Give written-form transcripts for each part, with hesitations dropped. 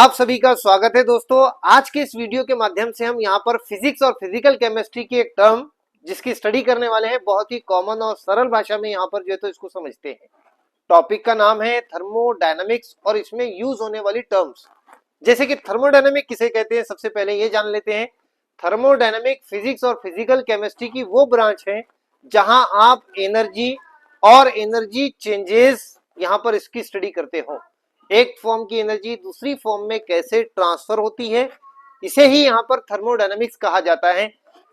आप सभी का स्वागत है दोस्तों। आज के इस वीडियो के माध्यम से हम यहाँ पर फिजिक्स और फिजिकल केमिस्ट्री की एक टर्म जिसकी स्टडी करने वाले हैं, बहुत ही कॉमन और सरल भाषा में यहाँ पर जो है तो इसको समझते हैं। टॉपिक का नाम है थर्मोडायनामिक्स और इसमें यूज होने वाली टर्म्स, जैसे कि थर्मोडायनामिक किसे कहते हैं सबसे पहले ये जान लेते हैं। थर्मोडायनामिक फिजिक्स और फिजिकल केमिस्ट्री की वो ब्रांच है जहां आप एनर्जी और एनर्जी चेंजेस यहाँ पर इसकी स्टडी करते हो। एक फॉर्म की एनर्जी दूसरी फॉर्म में कैसे ट्रांसफर होती है, इसे ही यहाँ पर थर्मोडायनामिक्स कहा जाता है।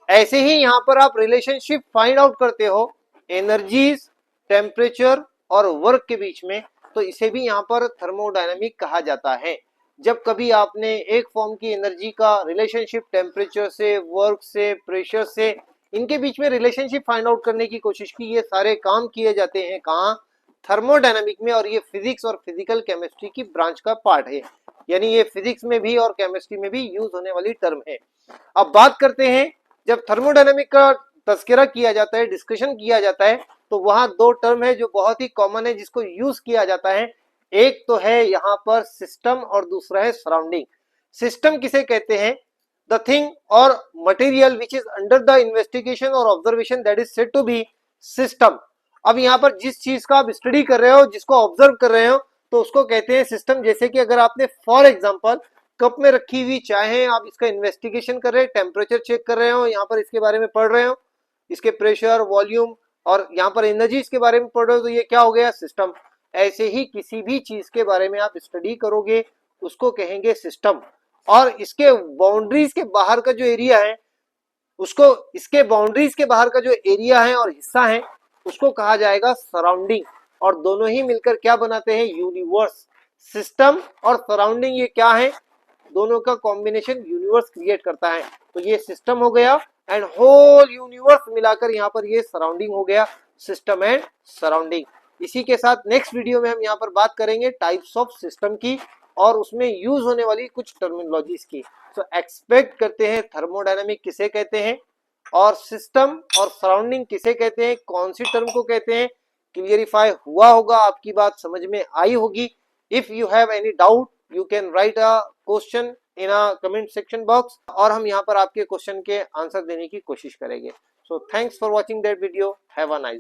ऐसे ही यहाँ पर आप रिलेशनशिप फाइंड आउट करते हो एनर्जीज, टेम्परेचर और वर्क के बीच में, तो इसे भी यहाँ पर थर्मोडायनामिक कहा जाता है। जब कभी आपने एक फॉर्म की एनर्जी का रिलेशनशिप टेम्परेचर से, वर्क से, प्रेशर से, इनके बीच में रिलेशनशिप फाइंड आउट करने की कोशिश की, ये सारे काम किए जाते हैं कहाँ? थर्मोडायनामिक में। और ये फिजिक्स और फिजिकल केमिस्ट्री की ब्रांच का पार्ट है, यानी ये फिजिक्स में भी और केमिस्ट्री में भी यूज होने वाली टर्म है। अब बात करते हैं, जब थर्मोडायनामिक का तस्करा किया जाता है, डिस्कशन किया जाता है, तो वहां दो टर्म है जो बहुत ही कॉमन है जिसको यूज किया जाता है। एक तो है यहाँ पर सिस्टम और दूसरा है सराउंडिंग। सिस्टम किसे कहते हैं? The thing or material which is under the investigation or observation, that is said to be system. अब यहाँ पर जिस चीज का आप स्टडी कर रहे हो, जिसको ऑब्जर्व कर रहे हो, तो उसको कहते हैं सिस्टम। जैसे कि अगर आपने फॉर एग्जांपल कप में रखी हुई चाय है, आप इसका इन्वेस्टिगेशन कर रहे हैं, टेम्परेचर चेक कर रहे हो, यहाँ पर इसके बारे में पढ़ रहे हो, इसके प्रेशर, वॉल्यूम और यहाँ पर एनर्जी इसके बारे में पढ़ रहे हो, तो ये क्या हो गया? सिस्टम। ऐसे ही किसी भी चीज के बारे में आप स्टडी करोगे उसको कहेंगे सिस्टम। और इसके बाउंड्रीज के बाहर का जो एरिया है उसको, इसके बाउंड्रीज के बाहर का जो एरिया है और हिस्सा है उसको कहा जाएगा सराउंडिंग। और दोनों ही मिलकर क्या बनाते हैं? यूनिवर्स। सिस्टम और सराउंडिंग ये क्या है? दोनों का कॉम्बिनेशन यूनिवर्स क्रिएट करता है। तो ये सिस्टम हो गया एंड होल यूनिवर्स मिलाकर यहाँ पर ये सराउंडिंग हो गया, सिस्टम एंड सराउंडिंग। इसी के साथ नेक्स्ट वीडियो में हम यहाँ पर बात करेंगे टाइप्स ऑफ सिस्टम की और उसमें यूज होने वाली कुछ टर्मिनोलॉजीज की। तो एक्सपेक्ट करते हैं थर्मोडायनामिक किसे कहते हैं और सिस्टम और सराउंडिंग किसे कहते हैं, कौन सी टर्म को कहते हैं। क्लियरिफाई हुआ होगा, आपकी बात समझ में आई होगी। If you have any doubt you can write a question in a comment section box और हम यहाँ पर आपके क्वेश्चन के आंसर देने की कोशिश करेंगे। So thanks for watching that video. Have a nice